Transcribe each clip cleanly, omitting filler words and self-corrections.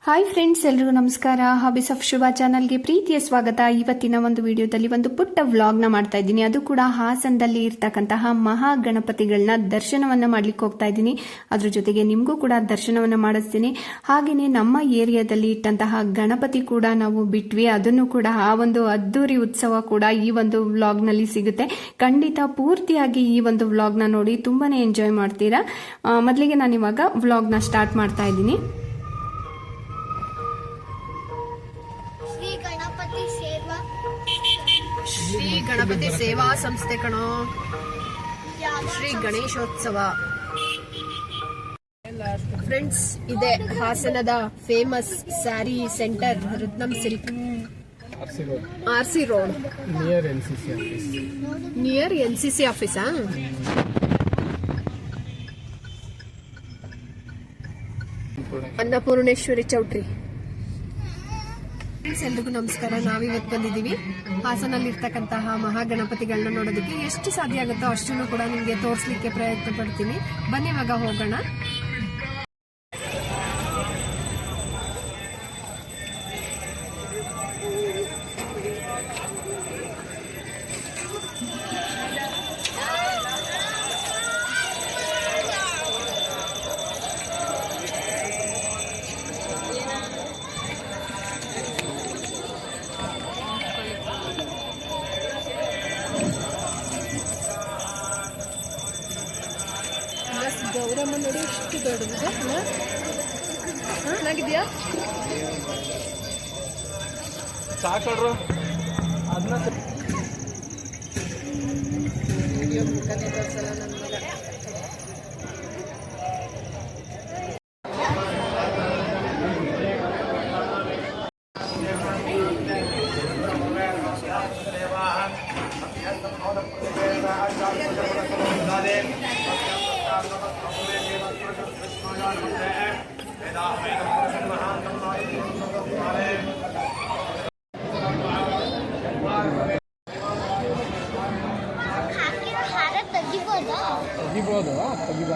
Hi friends, ಎಲ್ರಿಗೂ ನಮಸ್ಕಾರ. Hobbies of Shubha ಚಾನಲ್ಗೆ ಪ್ರೀತಿಯ ಸ್ವಾಗತ. ಇವತ್ತಿನ ಒಂದು ವಿಡಿಯೋದಲ್ಲಿ ಒಂದು ಪುಟ್ಟ ವ್ಲಾಗ್ನ ಮಾಡ್ತಾ ಇದ್ದೀನಿ. ಅದು ಕೂಡ ಹಾಸನದಲ್ಲಿ ಇರ್ತಕ್ಕಂತಹ ಮಹಾಗಣಪತಿಗಳನ್ನ ದರ್ಶನವನ್ನ ಮಾಡ್ಲಿಕ್ಕೆ ಹೋಗ್ತಾ ಇದ್ದೀನಿ. ಅದ್ರ ಜೊತೆಗೆ ನಿಮಗೂ ಕೂಡ ದರ್ಶನವನ್ನ ಮಾಡಿಸ್ತೀನಿ. ಹಾಗೇನೆ ನಮ್ಮ ಏರಿಯಾದಲ್ಲಿ ಇಟ್ಟಂತಹ ಗಣಪತಿ ಕೂಡ ನಾವು ಬಿಟ್ವಿ. ಅದನ್ನು ಕೂಡ ಆ ಒಂದು ಅದ್ದೂರಿ ಉತ್ಸವ ಕೂಡ ಈ ಒಂದು ವ್ಲಾಗ್ನಲ್ಲಿ ಸಿಗುತ್ತೆ. ಖಂಡಿತ ಪೂರ್ತಿಯಾಗಿ ಈ ಒಂದು ವ್ಲಾಗ್ನ ನೋಡಿ ತುಂಬಾನೇ ಎಂಜಾಯ್ ಮಾಡ್ತೀರಾ. ಮೊದಲಿಗೆ ನಾನು ಇವಾಗ ವ್ಲಾಗ್ನ ಸ್ಟಾರ್ಟ್ ಮಾಡ್ತಾ ಇದ್ದೀನಿ. ಶ್ರೀ ಗಣಪತಿ ಸೇವಾ ಸಂಸ್ಥೆ ಕಣೋ, ಶ್ರೀ ಗಣೇಶೋತ್ಸವ. ಫ್ರೆಂಡ್ಸ್, ಇದೆ ಹಾಸನದ famous sari centre Ratnam silk, RC road, near NCC ಆಫೀಸಾ? ಅನ್ನಪೂರ್ಣೇಶ್ವರಿ ಚೌಟ್ರಿ. ಎಲ್ರಿಗೂ ನಮಸ್ಕಾರ. ನಾವಿವತ್ತು ಬಂದಿದ್ದೀವಿ ಹಾಸನಲ್ಲಿ ಇರ್ತಕ್ಕಂತಹ ಮಹಾಗಣಪತಿಗಳನ್ನ ನೋಡೋದಕ್ಕೆ. ಎಷ್ಟು ಸಾಧ್ಯ ಆಗುತ್ತೋ ಅಷ್ಟನ್ನು ಕೂಡ ನಿಮಗೆ ತೋರಿಸ್ಲಿಕ್ಕೆ ಪ್ರಯತ್ನ ಪಡ್ತೀನಿ. ಬನ್ನಿ ಇವಾಗ ಹೋಗೋಣ. ಗೌರಮ್ಮ ನೋಡಿ ಎಷ್ಟು ದೊಡ್ಡದಿದೆ. ಚೆನ್ನಾಗಿದ್ಯಾ? ವಿಡಿಯೋ ಮುಖನೇ ತೋರಿಸಲ್ಲ ನನ್ನ ಮಗ.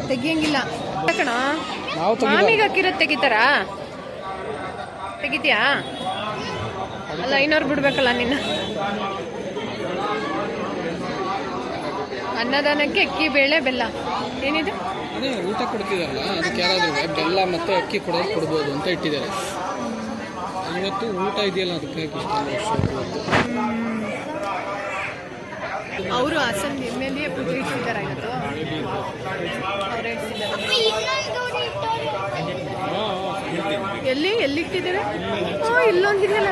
ತೆಗಿಯಂಗಿಲ್ಲ ಕಣ. ಮಾಮಿಗೆ ಹಾಕಿರೋದು ತೆಗಿತಾರಾ? ತೆಗಿತೀಯಾ? ಅಲ್ಲ, ಐನೂರು ಬಿಡ್ಬೇಕಲ್ಲ ನಿನ್ನ. ಅನ್ನದಾನಕ್ಕೆ ಅಕ್ಕಿ, ಬೇಳೆ, ಬೆಲ್ಲ ಏನಿದೆ? ಅದೇ ಊಟ ಕೊಡ್ತಿದಾರಲ್ಲ, ಅದಕ್ಕೆ ಯಾರಾದ್ರೂ ಬೆಲ್ಲ ಮತ್ತೆ ಅಕ್ಕಿ ಕೊಡ್ಬೋದು ಅಂತ ಇಟ್ಟಿದ್ದಾರೆ. ಇವತ್ತು ಊಟ ಇದೆಯಲ್ಲ, ಅದಕ್ಕಾಗಿ ಅವರು ಹಾಸನ MLA ಪೂಜೆ ಇಟ್ಟಿದ್ದಾರೆ. ಇವತ್ತು ಅವ್ರು ಎಲ್ಲಿ ಇಟ್ಟಿದ್ದಾರೆ? ಇಲ್ಲೊಂದಿದೆಯಲ್ಲ.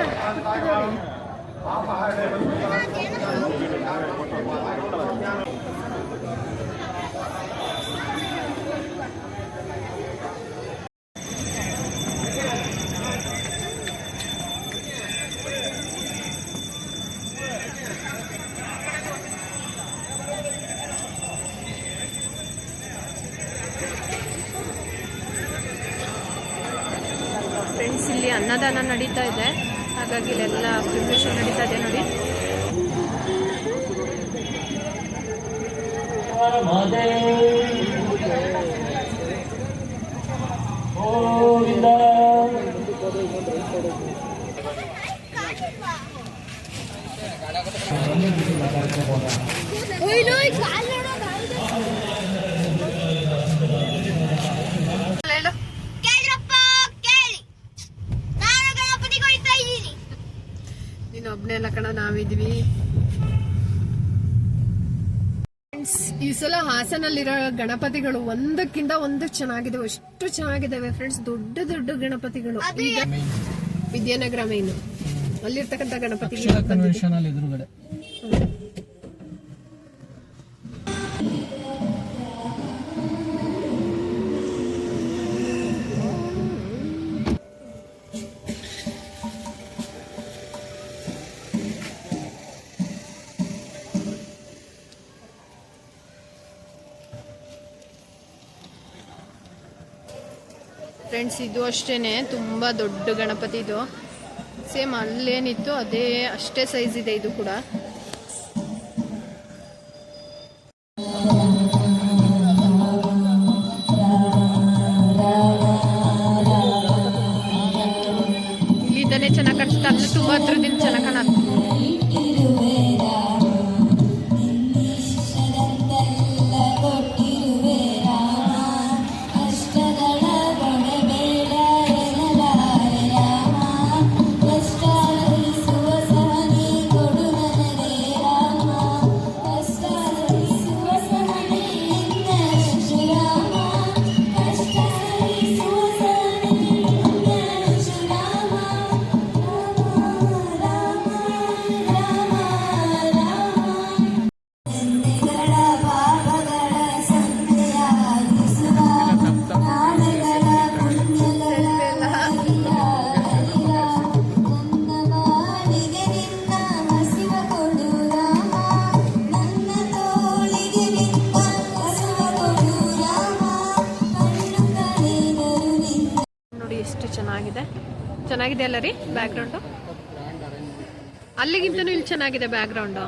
ಫ್ರೆಂಡ್ಸ್, ಇಲ್ಲಿ ಅನ್ನದಾನ ನಡೀತಾ ಇದೆ. ಹಾಗಾಗಿ ಇಲ್ಲೆಲ್ಲ ಪ್ರಿಪರೇಷನ್ ನಡೀತಾ ಇದೆ ನೋಡಿ. ಒಬ್ಬನೇ ಎಲ್ಲ ಕಣ, ನಾವಿದ್ವಿ. ಈ ಸಲ ಹಾಸನಲ್ಲಿರೋ ಗಣಪತಿಗಳು ಒಂದಕ್ಕಿಂತ ಒಂದು ಚೆನ್ನಾಗಿದ್ದಾವೆ. ಎಷ್ಟು ಚೆನ್ನಾಗಿದ್ದಾವೆ ಫ್ರೆಂಡ್ಸ್, ದೊಡ್ಡ ದೊಡ್ಡ ಗಣಪತಿಗಳು. ಈಗ ವಿದ್ಯಾನಗರ ಮೇನ್ ಅಲ್ಲಿರ್ತಕ್ಕಂಥ ಗಣಪತಿ ಎದುರುಗಡೆ. ಫ್ರೆಂಡ್ಸ್, ಇದು ಅಷ್ಟೇನೆ, ತುಂಬಾ ದೊಡ್ಡ ಗಣಪತಿ. ಇದು ಸೇಮ್ ಅಲ್ಲೇನಿತ್ತು ಅದೇ ಅಷ್ಟೇ ಸೈಜ್ ಇದೆ ಇದು ಕೂಡ. ಮನೆ ಚೆನ್ನಾಗಿ ಕಾಣಿಸುತ್ತೆ, ಅಲ್ಲಿ ತುಂಬ ಹತ್ರದಿಂದ ಚೆನ್ನಾಗಿ ಕಾಣುತ್ತೆ. ನೋಡಿ ಎಷ್ಟು ಚೆನ್ನಾಗಿದೆ ಅಲ್ಲ ರೀ ಬ್ಯಾಕ್ ಗ್ರೌಂಡು. ಅಲ್ಲಿಗಿಂತನೂ ಇಲ್ಲಿ ಚೆನ್ನಾಗಿದೆ ಬ್ಯಾಕ್ ಗ್ರೌಂಡು.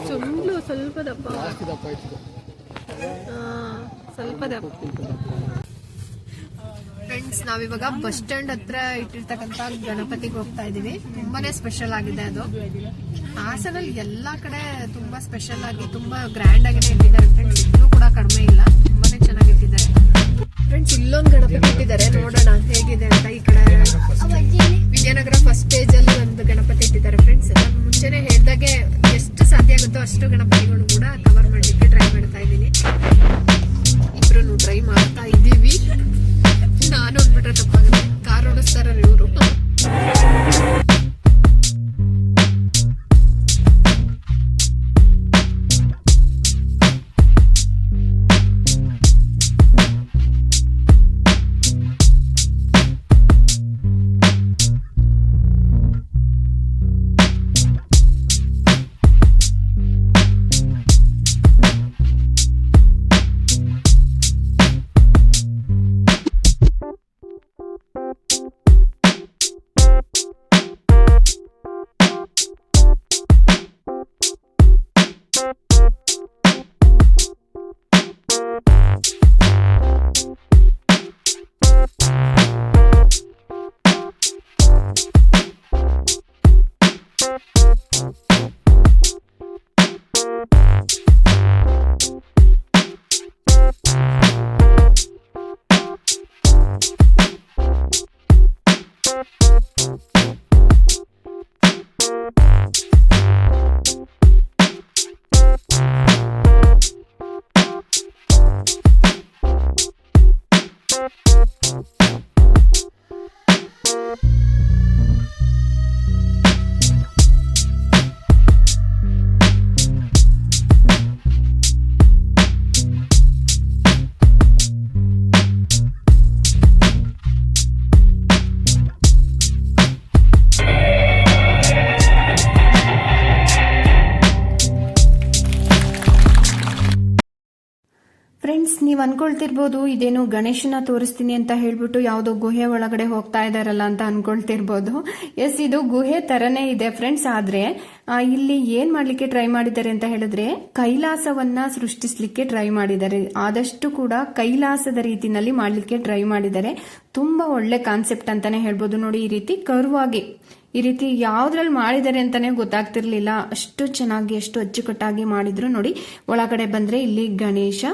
ಸ್ವಲ್ಪ ದಪ್ಪ, ಸ್ವಲ್ಪ ದಪ್ಪ. ಫ್ರೆಂಡ್ಸ್, ನಾವಿವಾಗ ಬಸ್ ಸ್ಟ್ಯಾಂಡ್ ಹತ್ರ ಇಟ್ಟಿರ್ತಕ್ಕಂಥ ಗಣಪತಿಗೆ ಹೋಗ್ತಾ ಇದೀವಿ. ತುಂಬಾನೇ ಸ್ಪೆಷಲ್ ಆಗಿದೆ ಅದು. ಹಾಸನಲ್ಲಿ ಎಲ್ಲಾ ಕಡೆ ತುಂಬಾ ಸ್ಪೆಷಲ್ ಆಗಿ ತುಂಬಾ ಗ್ರ್ಯಾಂಡ್ ಆಗಿನೇ ಇಟ್ಟಿದ್ದಾರೆ ಫ್ರೆಂಡ್ಸ್. ಇನ್ನೂ ಕೂಡ ಕಡಿಮೆ ಇಲ್ಲ, ತುಂಬಾನೇ ಚೆನ್ನಾಗಿ ಇಟ್ಟಿದ್ದಾರೆ ಫ್ರೆಂಡ್ಸ್. ಇಲ್ಲೊಂದು ಗಣಪತಿ ಇಟ್ಟಿದ್ದಾರೆ, ನೋಡೋಣ ಹೇಗಿದೆ ಅಂತ. ಈ ಕಡೆ ವಿಜಯನಗರ ಫಸ್ಟ್ ಸ್ಟೇಜ್ ಅಲ್ಲಿ ಒಂದು ಗಣಪತಿ ಇಟ್ಟಿದ್ದಾರೆ ಫ್ರೆಂಡ್ಸ್. ನಾನು ಮುಂಚೆನೆ ಹೇಳ್ದಾಗೆ ಎಷ್ಟು ಸಾಧ್ಯ ಆಗುತ್ತೋ ಅಷ್ಟು ಗಣಪತಿಗಳು ಕೂಡ ಕವರ್ ಮಾಡ್ಲಿಕ್ಕೆ ಟ್ರೈ ಮಾಡ್ತಾ ಇದ್ದೀನಿ. ಇಬ್ರು ಟ್ರೈ ಮಾಡ್ತಾ ಇದ್ದೀವಿ. ನಾನು ಅಂದ್ಬಿಟ್ರೆ ತಪ್ಪಾಗುತ್ತೆ, ಕಾರ್ ಓಡಿಸ್ತಾರ ಇವರು. ಫ್ರೆಂಡ್ಸ್, ನೀವು ಅನ್ಕೊಳ್ತಿರ್ಬೋದು ಇದೇನು ಗಣೇಶನ ತೋರಿಸ್ತೀನಿ ಅಂತ ಹೇಳ್ಬಿಟ್ಟು ಯಾವುದೋ ಗುಹೆ ಒಳಗಡೆ ಹೋಗ್ತಾ ಇದಾರಲ್ಲ ಅಂತ ಅನ್ಕೊಳ್ತಿರ್ಬೋದು. ಎಸ್, ಇದು ಗುಹೆ ತರನೇ ಇದೆ ಫ್ರೆಂಡ್ಸ್. ಆದ್ರೆ ಇಲ್ಲಿ ಏನ್ ಮಾಡ್ಲಿಕ್ಕೆ ಟ್ರೈ ಮಾಡಿದ್ದಾರೆ ಅಂತ ಹೇಳಿದ್ರೆ ಕೈಲಾಸವನ್ನ ಸೃಷ್ಟಿಸ್ಲಿಕ್ಕೆ ಟ್ರೈ ಮಾಡಿದ್ದಾರೆ. ಆದಷ್ಟು ಕೂಡ ಕೈಲಾಸದ ರೀತಿನಲ್ಲಿ ಮಾಡ್ಲಿಕ್ಕೆ ಟ್ರೈ ಮಾಡಿದ್ದಾರೆ. ತುಂಬಾ ಒಳ್ಳೆ ಕಾನ್ಸೆಪ್ಟ್ ಅಂತಾನೆ ಹೇಳ್ಬೋದು. ನೋಡಿ, ಈ ರೀತಿ ಕರ್ವಾಗಿ ಈ ರೀತಿ ಯಾವ್ದ್ರಲ್ಲಿ ಮಾಡಿದ್ದಾರೆ ಅಂತಾನೆ ಗೊತ್ತಾಗ್ತಿರ್ಲಿಲ್ಲ. ಅಷ್ಟು ಚೆನ್ನಾಗಿ, ಎಷ್ಟು ಅಚ್ಚುಕಟ್ಟಾಗಿ ಮಾಡಿದ್ರು. ನೋಡಿ, ಒಳಗಡೆ ಬಂದ್ರೆ ಇಲ್ಲಿ ಗಣೇಶ,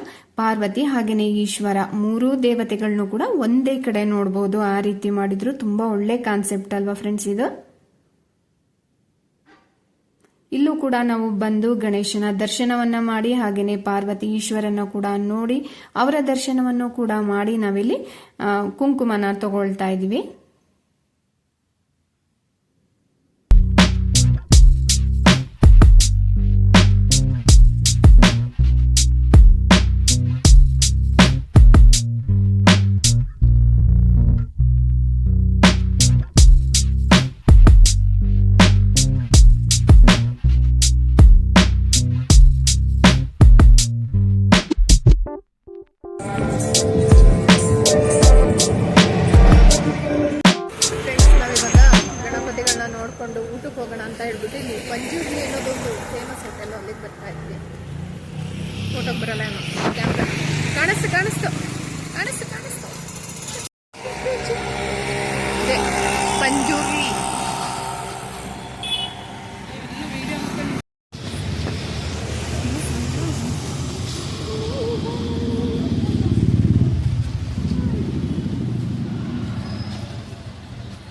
ಪಾರ್ವತಿ ಹಾಗೇನೆ ಈಶ್ವರ ಮೂರೂ ದೇವತೆಗಳನ್ನು ಕೂಡ ಒಂದೇ ಕಡೆ ನೋಡಬಹುದು. ಆ ರೀತಿ ಮಾಡಿದ್ರು. ತುಂಬಾ ಒಳ್ಳೆ ಕಾನ್ಸೆಪ್ಟ್ ಅಲ್ವಾ ಫ್ರೆಂಡ್ಸ್ ಇದು. ಇಲ್ಲೂ ಕೂಡ ನಾವು ಬಂದು ಗಣೇಶನ ದರ್ಶನವನ್ನ ಮಾಡಿ ಹಾಗೇನೆ ಪಾರ್ವತಿ ಈಶ್ವರನ ಕೂಡ ನೋಡಿ ಅವರ ದರ್ಶನವನ್ನು ಕೂಡ ಮಾಡಿ ನಾವಿಲ್ಲಿ ಕುಂಕುಮನ ತಗೊಳ್ತಾ ಇದೀವಿ.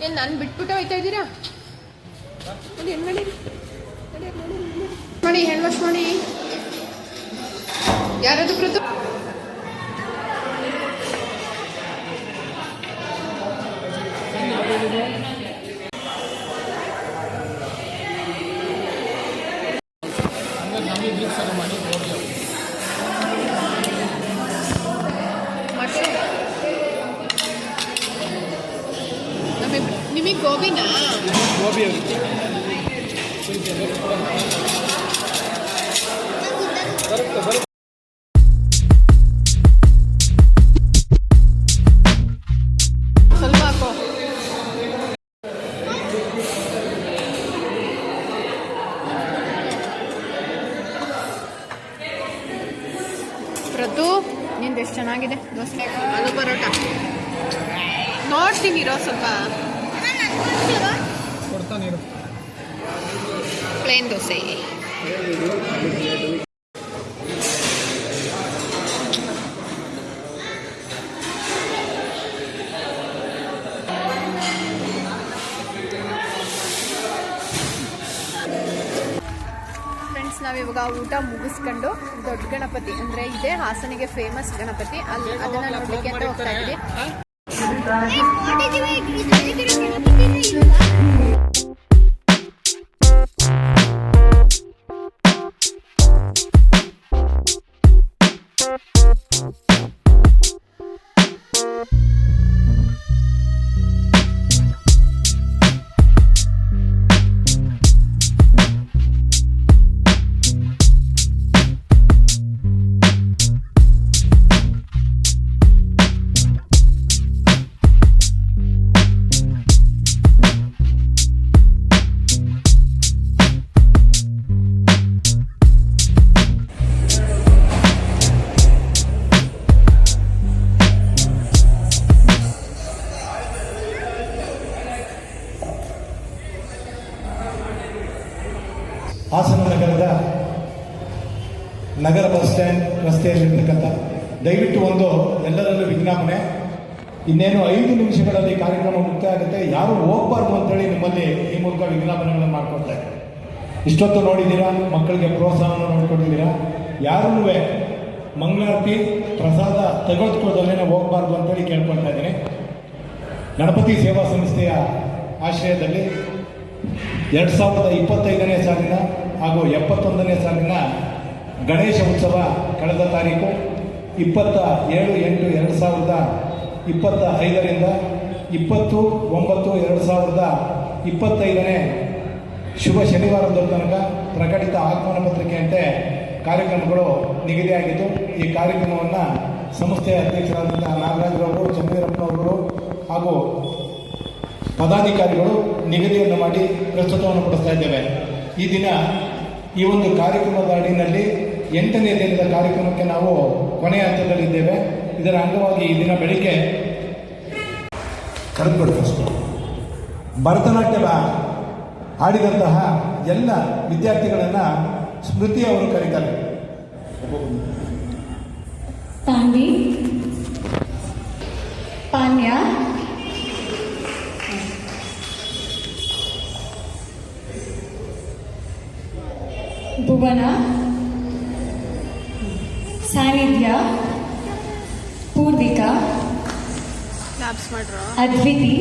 ಏನು ನಾನು ಬಿಟ್ಬಿಟ್ಟು ಹೋಯ್ತಾ ಇದ್ದೀರಾ? ಮಾಡಿ ಹ್ಯಾಂಡ್ ವಾಶ್ ಮಾಡಿ. ಯಾರದು ಕೃತು? ನಿಮಗೆ ಗೋಬಿನಾ? ಗೋಬಿ ಸ್ವಲ್ಪ ಹಾಕೋ. ಪ್ರತು ನಿಂದು ಎಷ್ಟು ಚೆನ್ನಾಗಿದೆ ದೋಸೆ. ಅದು ಪರೋಟ ನೋಡ್ತೀನಿ ಇರೋ ಸ್ವಲ್ಪ. ಕೊಡ್ತಾನಿರು. ಪ್ಲೇನ್ ದೋಸೆ. ಫ್ರೆಂಡ್ಸ್, ನಾವಿವಾಗ ಊಟ ಮುಗಿಸ್ಕೊಂಡು ದೊಡ್ಡ ಗಣಪತಿ ಅಂದರೆ ಇದೇ ಹಾಸನಿಗೆ ಫೇಮಸ್ ಗಣಪತಿ, ಅಲ್ಲಿ ಅದನ್ನು ನೋಡಲಿಕ್ಕೆ ಅಂತ ಹೋಗ್ತಾ ಇದ್ದೀವಿ. ಹಾಸನ ನಗರದ ನಗರ ಬಸ್ ಸ್ಟ್ಯಾಂಡ್ ರಸ್ತೆಯಲ್ಲಿರ್ತಕ್ಕಂಥ ದಯವಿಟ್ಟು ಒಂದು ಎಲ್ಲರಲ್ಲೂ ವಿಜ್ಞಾಪನೆ, ಇನ್ನೇನು 5 ನಿಮಿಷಗಳಲ್ಲಿ ಕಾರ್ಯಕ್ರಮ ಮುಕ್ತಾಯ ಆಗುತ್ತೆ, ಯಾರು ಹೋಗ್ಬಾರ್ದು ಅಂತೇಳಿ ನಿಮ್ಮಲ್ಲಿ ಈ ಮೂಲಕ ವಿಜ್ಞಾಪನೆಗಳನ್ನು ಮಾಡ್ಕೊಳ್ತಾ ಇದ್ದಾರೆ. ಇಷ್ಟೊತ್ತು ನೋಡಿದ್ದೀರಾ, ಮಕ್ಕಳಿಗೆ ಪ್ರೋತ್ಸಾಹವನ್ನು ನೋಡ್ಕೊಂಡಿದ್ದೀರಾ. ಯಾರೂ ಮಂಗಳಾರತಿ ಪ್ರಸಾದ ತೆಗೆದುಕೊಳ್ಳದಲ್ಲೇ ಹೋಗಬಾರ್ದು ಅಂತೇಳಿ ಕೇಳ್ಕೊಳ್ತಾ ಇದ್ದೀನಿ. ಗಣಪತಿ ಸೇವಾ ಸಂಸ್ಥೆಯ ಆಶ್ರಯದಲ್ಲಿ 2025ನೇ ಸಾಲಿನ ಹಾಗೂ 71ನೇ ಸಾಲಿನ ಗಣೇಶ ಉತ್ಸವ ಕಳೆದ ತಾರೀಕು 27/8/2025ರಿಂದ 20/9/2025ನೇ ಶುಭ ಶನಿವಾರದ ತನಕ ಪ್ರಕಟಿತ ಆಹ್ವಾನ ಪತ್ರಿಕೆಯಂತೆ ಕಾರ್ಯಕ್ರಮಗಳು ನಿಗದಿಯಾಗಿದ್ದು, ಈ ಕಾರ್ಯಕ್ರಮವನ್ನು ಸಂಸ್ಥೆಯ ಅಧ್ಯಕ್ಷರಾದಂಥ ನಾಗರಾಜರವರು, ಚಂದ್ರಪ್ಪನವರು ಹಾಗೂ ಪದಾಧಿಕಾರಿಗಳು ನಿಗದಿಯನ್ನು ಮಾಡಿ ಪ್ರಸ್ತುತವನ್ನು ಪಡಿಸ್ತಾ ಇದ್ದೇವೆ. ಈ ದಿನ ಈ ಒಂದು ಕಾರ್ಯಕ್ರಮದ ಅಡಿನಲ್ಲಿ 8ನೇ ದಿನದ ಕಾರ್ಯಕ್ರಮಕ್ಕೆ ನಾವು ಕೊನೆಯ ಹಂತದಲ್ಲಿದ್ದೇವೆ. ಇದರ ಅಂಗವಾಗಿ ಈ ದಿನ ಬೆಳಿಗ್ಗೆ ಭರತನಾಟ್ಯ ಆಡಿದಂತಹ ಎಲ್ಲ ವಿದ್ಯಾರ್ಥಿಗಳನ್ನು ಸ್ಮೃತಿ ಅವರು ಕರೀತಾರೆ. ತಾಂಡಿ, ಪಾನ್ಯ, ಭುವನ, ಸಾನ್ನಿಧ್ಯ, ಪೂರ್ವಿಕಾ, ಅದ್ವಿತಿ,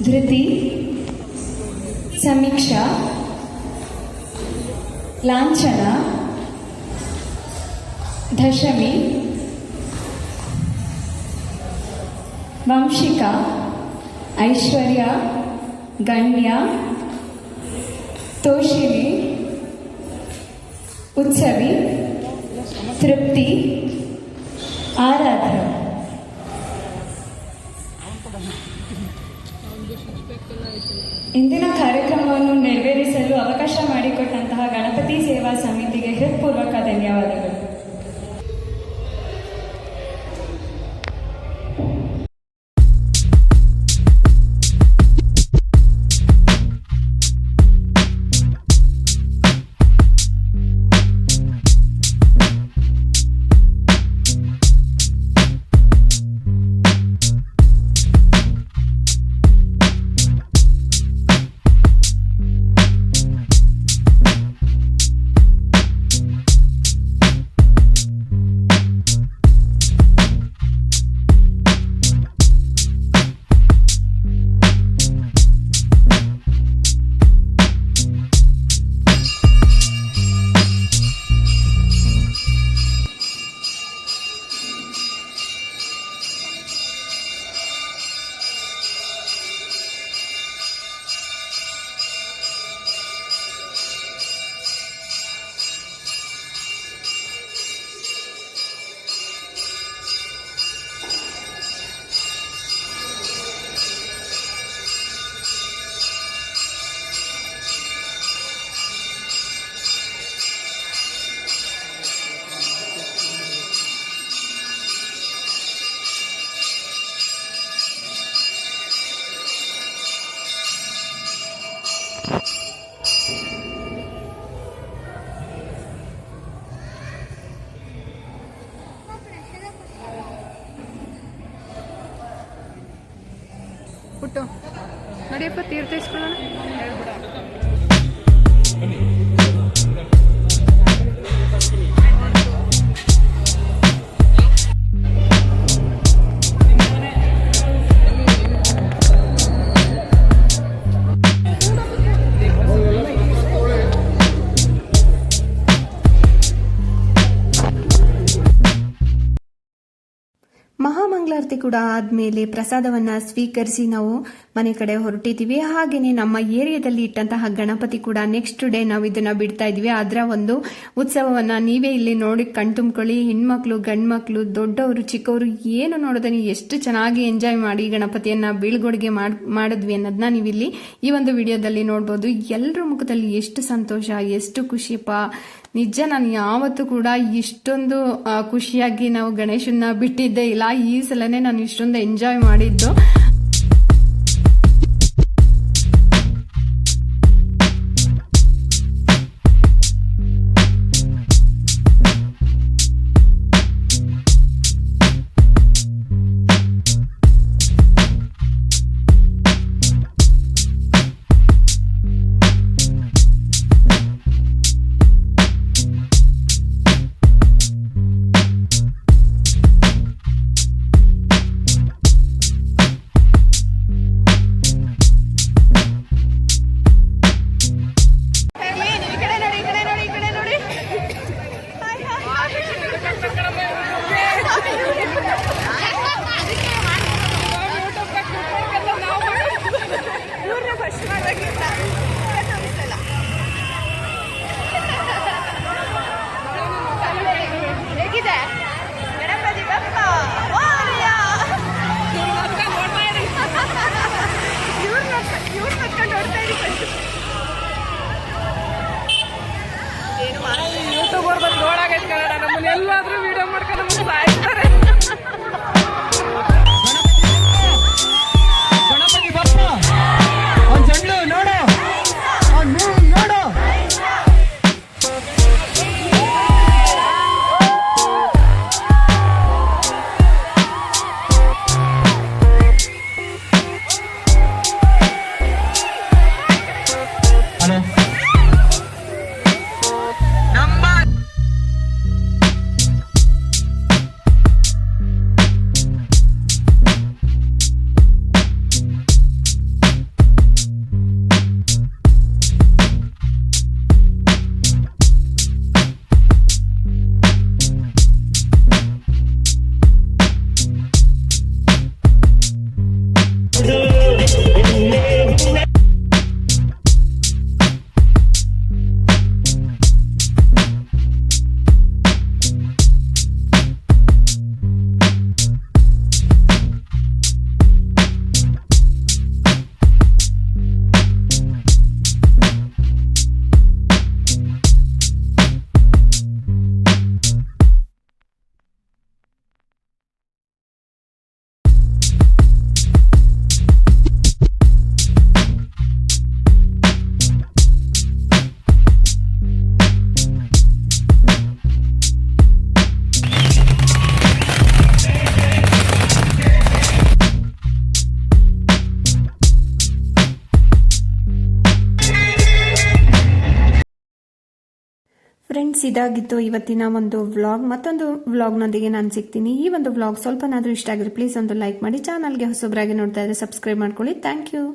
ಧೃತಿ, ಸಮೀಕ್ಷಾ, ಲಾಂಛನ, ದಶಮಿ, ವಂಶಿಕಾ, ಐಶ್ವರ್ಯ, ಗಣ್ಯ, ತೋಷಿಣಿ, ಉತ್ಸವಿ, ತೃಪ್ತಿ, ಆರಾಧ್ಯ. ಇಂದಿನ ಕಾರ್ಯಕ್ರಮವನ್ನು ನೆರವೇರಿಸಲು ಅವಕಾಶ ಮಾಡಿಕೊಟ್ಟಂತಹ ಗಣಪತಿ ಸೇವಾ ಸಮಿತಿಗೆ ಹೃತ್ಪೂರ್ವಕ ಧನ್ಯವಾದಗಳು. ಪುಟ್ಟು ನಡಿಯಪ್ಪ ತೀರ್ಥ ಇಸ್ಕೊಳ್ಳೋಣ. ಮಹಾಮಂಗಳಾರತಿ ಕೂಡ ಆದ್ಮೇಲೆ ಪ್ರಸಾದವನ್ನ ಸ್ವೀಕರಿಸಿ ನಾವು ಮನೆ ಕಡೆ ಹೊರಟಿದ್ದೀವಿ. ಹಾಗೇನೆ ನಮ್ಮ ಏರಿಯಾದಲ್ಲಿ ಇಟ್ಟಂತಹ ಗಣಪತಿ ಕೂಡ ನೆಕ್ಸ್ಟ್ ಡೇ ನಾವು ಇದನ್ನ ಬಿಡ್ತಾ ಇದೀವಿ. ಅದರ ಒಂದು ಉತ್ಸವವನ್ನ ನೀವೇ ಇಲ್ಲಿ ನೋಡಿ ಕಣ್ತುಂಬ್ಕೊಳ್ಳಿ. ಹೆಣ್ಮಕ್ಳು ಗಂಡ್ಮಕ್ಳು ದೊಡ್ಡವರು ಚಿಕ್ಕವರು ಏನು ನೋಡೋದನ್ನ ಎಷ್ಟು ಚೆನ್ನಾಗಿ ಎಂಜಾಯ್ ಮಾಡಿ ಗಣಪತಿಯನ್ನ ಬೀಳ್ಗೊಡುಗೆ ಮಾಡಿದ್ವಿ ಅನ್ನೋದನ್ನ ನೀವಿಲ್ಲಿ ಈ ಒಂದು ವಿಡಿಯೋದಲ್ಲಿ ನೋಡ್ಬೋದು. ಎಲ್ಲರ ಮುಖದಲ್ಲಿ ಎಷ್ಟು ಸಂತೋಷ, ಎಷ್ಟು ಖುಷಿಪ್ಪ. ನಿಜ ನಾನು ಯಾವತ್ತೂ ಕೂಡ ಇಷ್ಟೊಂದು ಖುಷಿಯಾಗಿ ನಾವು ಗಣೇಶನ್ನ ಬಿಟ್ಟಿದ್ದೇ ಇಲ್ಲ. ಈ ಸಲನೇ ನಾನು ಇಷ್ಟೊಂದು ಎಂಜಾಯ್ ಮಾಡಿದ್ದು. ಯೂಟ್ಯೂಬರ್ ಬಂದು ನೋಡಾಗೈತೆ ಕನ್ನಡ ನಮ್ಮನ್ನ ಎಲ್ಲಾದ್ರೂ ವಿಡಿಯೋ ಮಾಡ್ಕೊಂಡು ನಮ್ಮನ್ನ ಸಾಯಿಸ್ತಾರೆ. ಗಣಪತಿ ಬಪ್ಪ ಅವ್ನ್ ಜಂಡ್ಲು ನೋಡು, ಅವ್ನ್ ನೋಡು. ಹಲೋ ಫ್ರೆಂಡ್ಸ್, ಇದಾಗಿತ್ತು ಇವತ್ತಿನ ಒಂದು ವ್ಲಾಗ್. ಮತ್ತೊಂದು ವ್ಲಾಗ್ನೊಂದಿಗೆ ನಾನು ಸಿಗ್ತೀನಿ. ಈ ಒಂದು ವ್ಲಾಗ್ ಸ್ವಲ್ಪನಾದರೂ ಇಷ್ಟ ಆಗಿದ್ರೆ ಪ್ಲೀಸ್ ಒಂದು ಲೈಕ್ ಮಾಡಿ. ಚಾನಲ್ಗೆ ಹೊಸಬರಾಗಿ ನೋಡ್ತಾ ಇದ್ರೆ ಸಬ್ಸ್ಕ್ರೈಬ್ ಮಾಡ್ಕೊಳ್ಳಿ. Thank you.